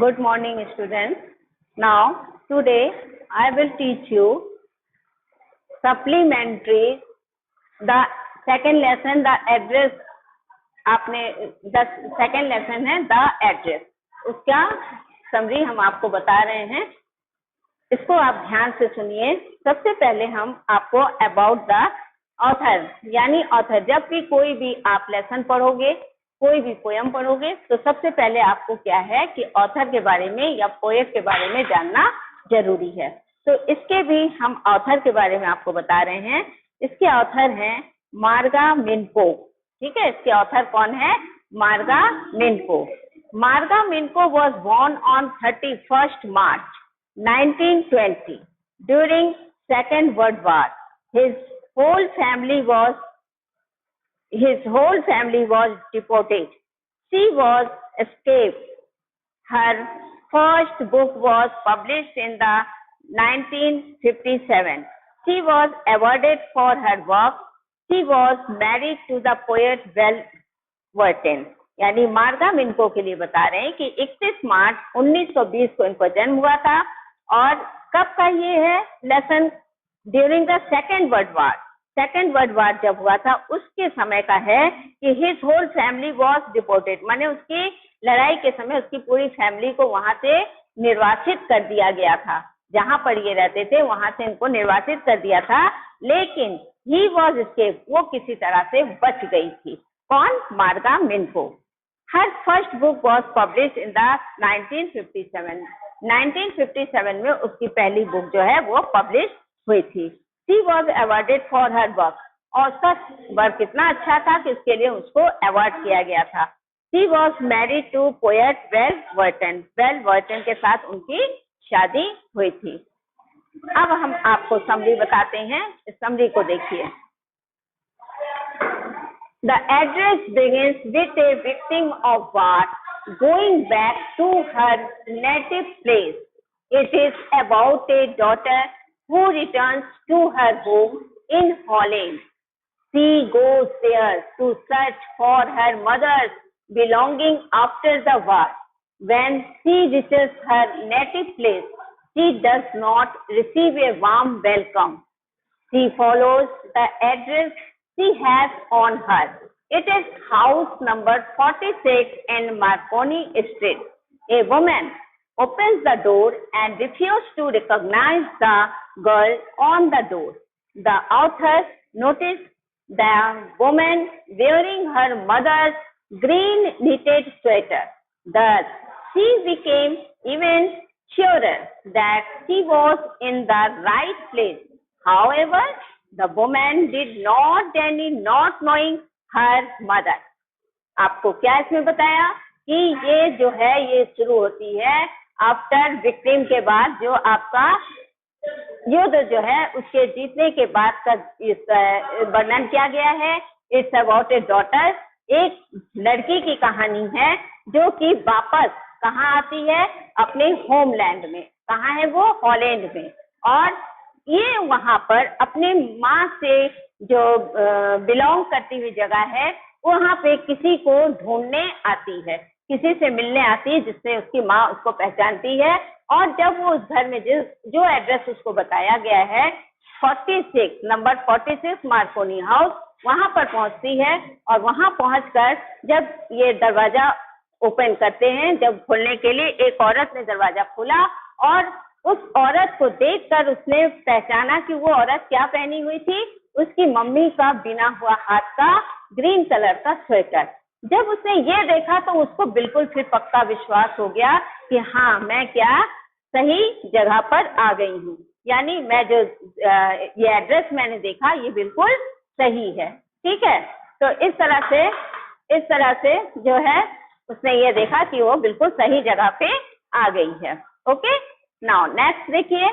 Good morning, students. Now, today I will teach you supplementary, the second lesson, the address. आपने the second lesson है the address. उसका summary हम आपको बता रहे हैं. इसको आप ध्यान से सुनिए. सबसे पहले हम आपको अबाउट द ऑथर यानी ऑथर, जब भी कोई भी आप लेसन पढ़ोगे, कोई भी पोयम पढ़ोगे, तो सबसे पहले आपको क्या है कि ऑथर के बारे में या पोएट के बारे में जानना जरूरी है. तो इसके भी हम ऑथर के बारे में आपको बता रहे हैं. इसके ऑथर हैं मार्गा मिन्को. ठीक है, इसके ऑथर कौन है? Marga Minco. Marga Minco was born on 31st March 1920 during Second World War. His whole family was deported. She was escaped. Her first book was published in the 1957. She was awarded for her work. She was married to the poet Welverton. यानी मार्गा मिन्को के लिए बता रहे हैं कि 31 मार्च 1920 को इनको जन्म हुआ था. और कब का ये है lesson? During the Second World War. Second World War जब हुआ था उसके समय का है कि his whole family was deported. माने उसकी लड़ाई के समय उसकी पूरी फैमिली को वहां से निर्वासित कर दिया गया था. जहां पर ये रहते थे वहां से इनको निर्वासित कर दिया था. लेकिन ही वॉज एस्केप, वो किसी तरह से बच गई थी. कौन? Marga Minco. Her first book was publish in the 1957. 1957 में उसकी पहली बुक जो है वो पब्लिश हुई थी. She was awarded for her work. और उसका वर्क इतना अच्छा था कि उसके लिए उसको अवार्ड किया गया था. She was married to poet Welverton. Welverton के साथ उनकी शादी हुई थी. अब हम आपको समरी बताते हैं. इस समरी को देखिए. The address begins with a victim of war going back to her native place. It is about a daughter who returns to her home in Holland. She goes there to search for her mother's belongings after the war. When she reaches her native place, she does not receive a warm welcome. She follows the address she has on her. It is house number 46 in Marconi Street. A woman opens the door and refuses to recognize the girl on the door. The author noticed the woman wearing her mother's green knitted sweater. Thus, she became even surer that she was in the right place. However, the woman did not knowing her mother. आपको क्या इसमें बताया कि ये जो है ये शुरू होती है आफ्टर विक्टिम के बाद, जो आपका युद्ध जो है उसके जीतने के बाद का इस वर्णन किया गया है. It's about A daughter. एक लड़की की कहानी है जो कि वापस कहाँ आती है? अपने होमलैंड में. कहाँ है वो? हॉलैंड में. और ये वहां पर अपने माँ से जो बिलोंग करती हुई जगह है वहां पे किसी को ढूंढने आती है, किसी से मिलने आती है जिससे उसकी माँ उसको पहचानती है. और जब वो उस घर में जो एड्रेस उसको बताया गया है 46 नंबर 46 मार्कोनी हाउस, वहां पर पहुंचती है. और वहां पहुंचकर जब ये दरवाजा ओपन करते हैं, जब खोलने के लिए एक औरत ने दरवाजा खोला और उस औरत को देखकर उसने पहचाना कि वो औरत क्या पहनी हुई थी? उसकी मम्मी का बिना हुआ हाथ का ग्रीन कलर का स्वेटर. जब उसने ये देखा तो उसको बिल्कुल फिर पक्का विश्वास हो गया कि हाँ, मैं क्या सही जगह पर आ गई हूँ. यानी मैं जो ये एड्रेस मैंने देखा ये बिल्कुल सही है. ठीक है, तो इस तरह से जो है उसने ये देखा कि वो बिल्कुल सही जगह पे आ गई है. ओके, नाउ नेक्स्ट देखिए.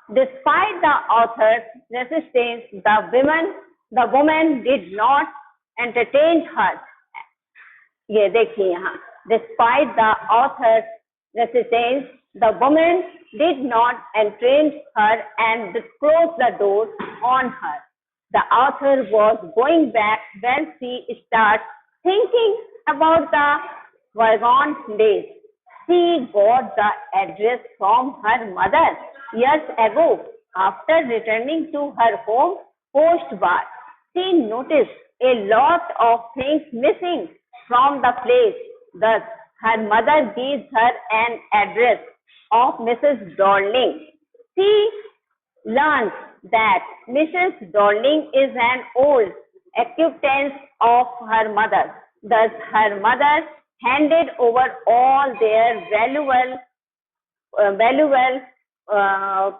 Despite the author's resistance, the woman did not entertain her. ये देखिए यहाँ. Despite the author's resistance, the woman did not entertain her and closed the door on her. The author was going back when she started thinking about the bygone days. She got the address from her mother years ago. After returning to her home post-war, she noticed a lot of things missing from the place. Thus, her mother gives her an address of Mrs. Darling. She learns that Mrs. Darling is an old acquaintance of her mother. Thus, her mother handed over all their valuable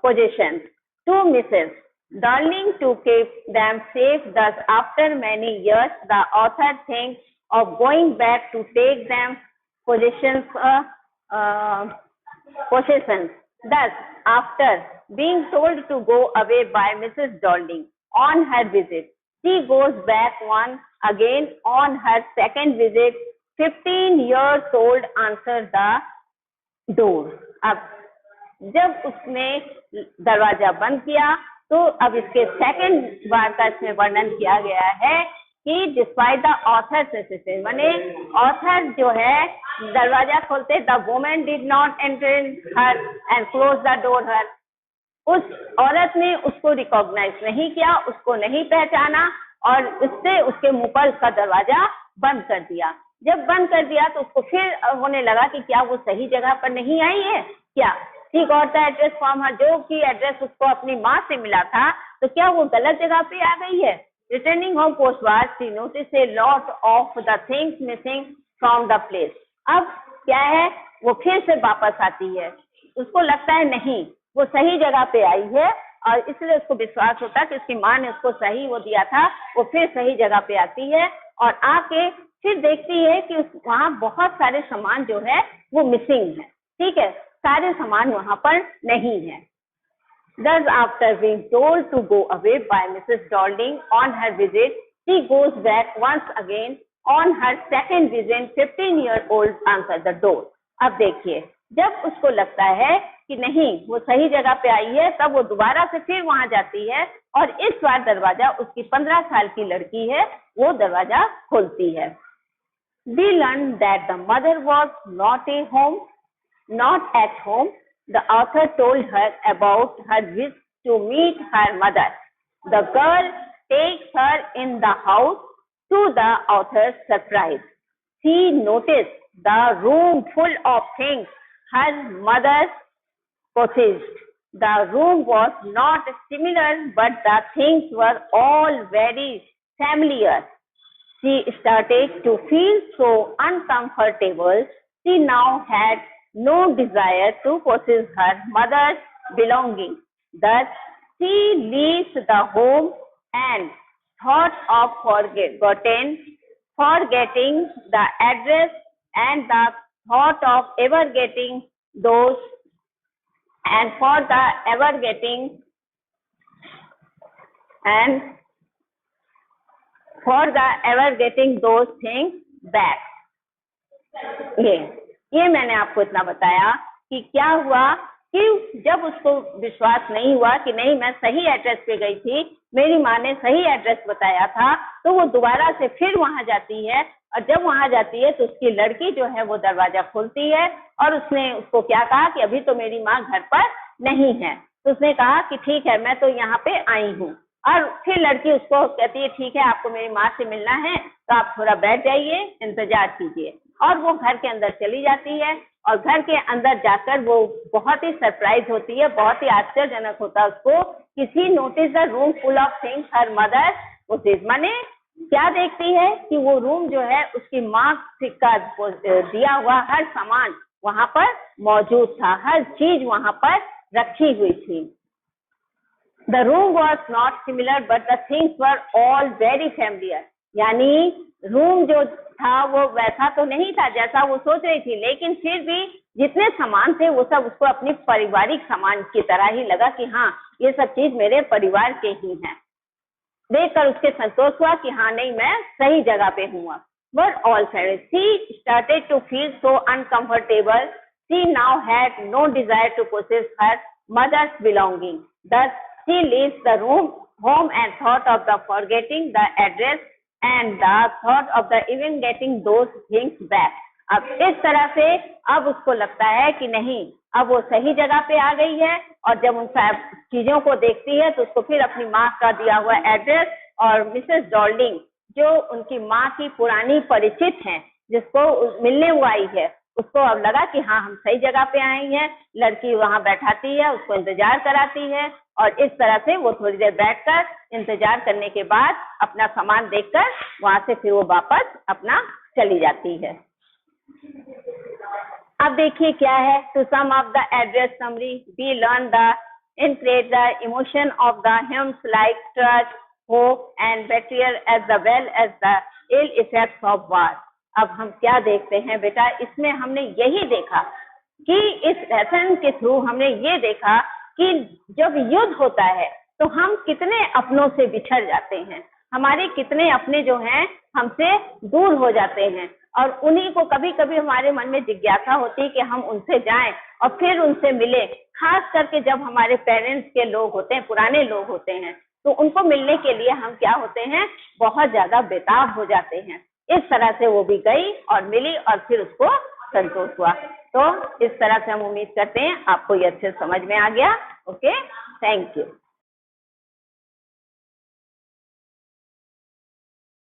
possessions to Mrs. Darling to keep them safe. Thus, after many years, the author thinks of going back to take them possessions. Thus, after being told to go away by Mrs. Darling on her visit, she goes back once again on her second visit. 15 years old answers the door. अब जब उसने दरवाजा बंद किया तो अब इसके second बार का इसमें वर्णन किया गया है कि डिस्पाइट द ऑथर माने ऑथर जो है दरवाजा खोलते the woman did not enter her and close the door her, उस औरत ने उसको रिकॉग्नाइज नहीं किया, उसको नहीं पहचाना और उससे उसके मुंह पर उसका दरवाजा बंद कर दिया। जब बंद कर दिया तो उसको फिर होने लगा कि क्या वो सही जगह पर नहीं आई है, क्या she got the address from her, जो कि एड्रेस उसको अपनी माँ से मिला था तो क्या वो गलत जगह पे आ गई है। Returning home post war she notice a lot of the things missing from the place. अब क्या है, वो फिर से वापस आती है, उसको लगता है नहीं वो सही जगह पे आई है और इसलिए उसको विश्वास होता है कि उसकी माँ ने उसको सही वो दिया था, वो फिर सही जगह पे आती है और आके फिर देखती है कि वहाँ बहुत सारे सामान जो है वो मिसिंग है, ठीक है, सारे सामान वहाँ पर नहीं है। Thus, after being told to go away by Mrs. Darling on her visit, she goes back once again on her second visit. 15-year-old answers the door. अब देखिए, जब उसको लगता है कि नहीं वो सही जगह पे आई है, तब वो दोबारा से फिर वहां जाती है और इस बार दरवाजा उसकी 15 साल की लड़की है, वो दरवाजा खोलती है। We learned that the mother was not at home. The author told her about her wish to meet her mother. The girl takes her in the house to the author's surprise. She noticed the room full of things her mother possessed. The room was not similar, but the things were all very familiar. She started to feel so uncomfortable. She now had no desire to possess her mother's belongings. Thus, she leaves the home and thought of forgetting the address and the thought of ever getting those and for the ever getting and for the ever getting those things back. ये मैंने आपको इतना बताया कि क्या हुआ कि जब उसको विश्वास नहीं हुआ कि नहीं मैं सही एड्रेस पे गई थी, मेरी माँ ने सही एड्रेस बताया था, तो वो दोबारा से फिर वहां जाती है और जब वहां जाती है तो उसकी लड़की जो है वो दरवाजा खोलती है और उसने उसको क्या कहा कि अभी तो मेरी माँ घर पर नहीं है। तो उसने कहा कि ठीक है मैं तो यहाँ पे आई हूँ और फिर लड़की उसको कहती है ठीक है आपको मेरी माँ से मिलना है तो आप थोड़ा बैठ जाइए, इंतजार कीजिए, और वो घर के अंदर चली जाती है और घर के अंदर जाकर वो बहुत ही सरप्राइज होती है, बहुत ही आश्चर्यजनक होता है उसको कि she notice the room full of things her mother posses. माने क्या देखती है कि वो रूम जो है उसकी माँ का दिया हुआ हर सामान वहां पर मौजूद था, हर चीज वहां पर रखी हुई थी। The room was not similar, but the things were all very familiar. यानी रूम जो था वो वैसा तो नहीं था जैसा वो सोच रही थी, लेकिन फिर भी जितने सामान थे वो सब उसको अपनी पारिवारिक सामान की तरह ही लगा कि हाँ ये सब चीज मेरे परिवार के ही हैं। देखकर उसके संतोष हुआ कि हाँ नहीं मैं सही जगह पे हूँ। But all friends, she started to feel so uncomfortable. She now had no desire to possess her mother's belongings. Thus, she leaves the home and thought of the forgetting the address and the thought of the even getting those things back. अब इस तरह से अब उसको लगता है कि नहीं, अब वो सही जगह पे आ गई है, और जब उन चीजों को देखती है तो उसको फिर अपनी माँ का दिया हुआ एड्रेस और मिसेस डॉल्डिंग जो उनकी माँ की पुरानी परिचित हैं, जिसको मिलने वो आई है, उसको अब लगा कि हाँ हम सही जगह पे आई हैं। लड़की वहां बैठाती है, उसको इंतजार कराती है, और इस तरह से वो थोड़ी देर बैठकर इंतजार करने के बाद अपना सामान देखकर वहां से फिर वो वापस अपना चली जाती है। अब देखिए क्या है, to some of the address summary we learn the increase the emotion of the hymns like trust, hope and betrayal as well as the ill effects of war. अब हम क्या देखते हैं बेटा, इसमें हमने यही देखा कि इस लेसन के थ्रू हमने ये देखा कि जब युद्ध होता है तो हम कितने अपनों से बिछड़ जाते हैं, हमारे कितने अपने जो हैं हमसे दूर हो जाते हैं, और उन्हीं को कभी कभी हमारे मन में जिज्ञासा होती है कि हम उनसे जाएं और फिर उनसे मिलें। खास करके जब हमारे पेरेंट्स के लोग होते हैं, पुराने लोग होते हैं, तो उनको मिलने के लिए हम क्या होते हैं, बहुत ज्यादा बेताब हो जाते हैं। इस तरह से वो भी गई और मिली और फिर उसको संतोष हुआ। तो इस तरह से हम उम्मीद करते हैं आपको ये अच्छे समझ में आ गया। Okay, thank you.